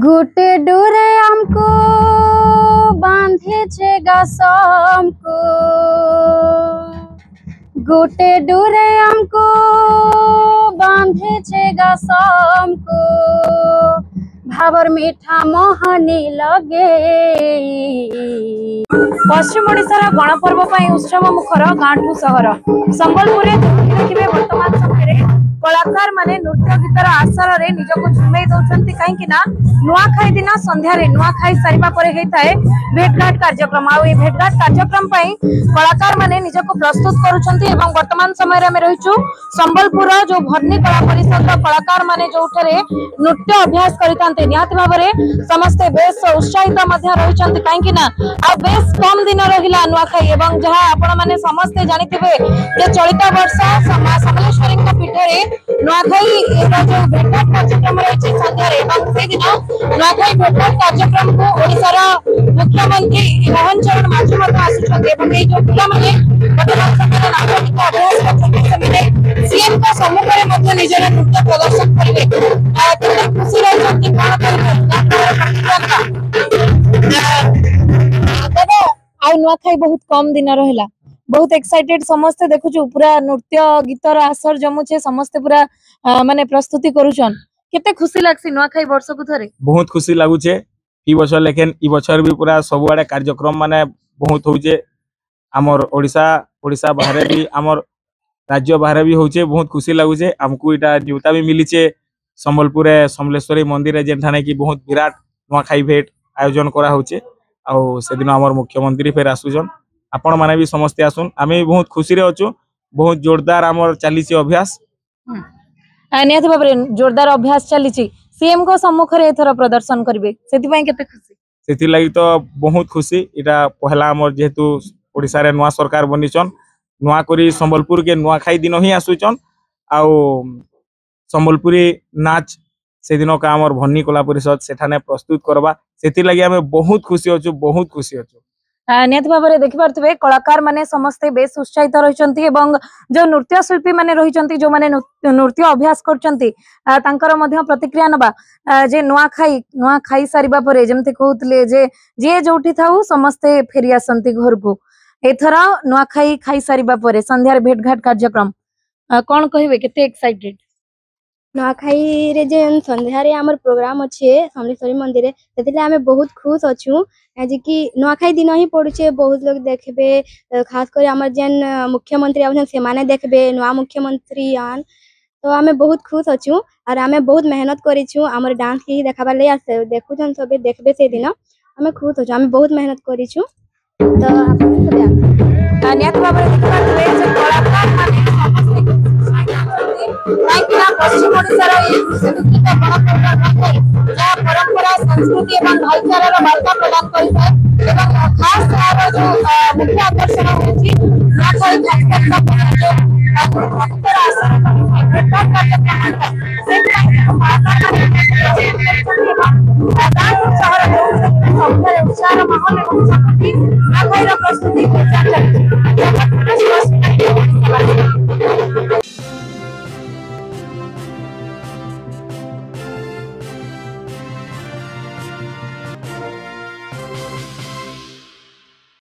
गोटे डोरे हमको बांधे छे गासम को, गोटे डोरे हमको बांधे छे गासम को, भावर मीठा मोहनी लगे। पश्चिम ओडिशार गणपर्व उत्सव मुखर गाँठू सहर संबलपुर देखिए वर्तमान समय कलाकार माने नृत्य गीतर आसर रे निजको झुमई दउछंती कहीं ना नुआखाई दिन संध्या रे नुआखाई सारिबा परे हेताए भेटघाट कार्यक्रम। आ भेटघाट कार्यक्रम पई कलाकार माने निजको प्रस्तुत करूछंती एवं वर्तमान समय रे हम रहिछु संबलपुर जो भरनी कला परिषद कलाकार माने जोठरे नृत्य अभ्यास करितांते निहाती भाबरे समस्त बेस उत्साहित मध्य रहिछंती कहीं ना आ बेस कम दिन रहिला नुआखाई एवं जहा आपण माने समस्त जानिथिबे जे चलित वर्ष समलेश्वरी पीठ रे नुआखाई एटा जो भेटघाट कार्यक्रम रही संध्या से दिन नुआखाई भेटघाट कार्यक्रम को ओडिशार मुख्यमंत्री मोहन चरण माझी आसुच्चे जो पिला माने वर्तमान समय नाटक अभ्यास करते सीएम का सम्मुख में निजर नृत्य प्रदर्शन करेंगे। खुशी रही दादा आ नुआखाई बहुत कम दिन रहा बहुत एक्साइटेड समस्ते देखुछु पूरा नृत्य गीतर आसर जमुचे समस्ते पूरा माने प्रस्तुति करूछन केते खुशी लागसी नुआखाई वर्ष को थरे बहुत खुशी लागुचे ई बछर लेकिन ई बछर भी पूरा सबुआडे कार्यक्रम माने बहुत होउचे हमर ओडिसा बाहरे भी हमर राज्य बाहरे भी होउचे बहुत खुशी लागुचे हमकु इटा न्यूता भी मिलीचे संबलपुर समलेश्वरी मंदिर जेठाने की बहुत विराट नुआखाई भेट आयोजन करा होउचे आ से दिन हमर मुख्यमंत्री फेर आसुजन आपण माने भी समस्त आसुन आमे बहुत खुशी रे अछु बहुत जोरदार हमर चलीची अभ्यास नियत भाबरे जोरदार अभ्यास चलीची सीएम को सम्मुख रे एथरा प्रदर्शन करबे सेति पय केते खुशी सेति लागि तो बहुत खुशी इटा पहला हमर जेहेतु ओडिसा रे नवा सरकार बनिचन नवा करी संबलपुर के नवा खाई दिन ही आसुचन आ संबलपुरी नाच से दिन का हमर भन्नी कला परिषद सेठाने प्रस्तुत करबा सेति लागि हमें बहुत खुशी अछु बहुत खुशी अछु। नियत भाव में देखिपे कलाकार माने समस्ते बेस उत्साहित रही जो नृत्य शिल्पी माने रही जो माने नृत्य अभ्यास करछंती तांकर मध्य प्रतिक्रिया नबा जे नुआ खाई सारिबा परे जेमते कहउतले जे जोठी थाउ समस्ते फेरी आसंती घर को एथरा नुआ खाई सारिबा परे संध्यार भेटघाट कार्यक्रम कोन कहिबे केते एक्साइटेड नुआखाई रे जे संध्या रे हमर प्रोग्राम अच्छे समलेश्वरी मंदिर रे सेतिले हमें बहुत खुश अछु जे कि नुआखाई दिन ही पड़ुचे बहुत लोग देखबे खास कर हमर जेन मुख्यमंत्री आउछन से माने देखबे नुआ मुख्यमंत्री आन तो हमें बहुत खुश अछु और हमें बहुत मेहनत करिछु हमर डांस की देखाबा ले आसे देखुछन सबे देखबे से दिन हमें खुश अछु हमें बहुत मेहनत करिछु तो आपन सबे नियत भाव में देखिपे जे कलाकार माने समस्त पश्चिम ओडिशार परंपरा संस्कृति एवं भाईचारार वार्ता प्रदान करिଥାଏ एवं खास तार जो मुख्य आकर्षण होछि नुआखाई प्रस्तुति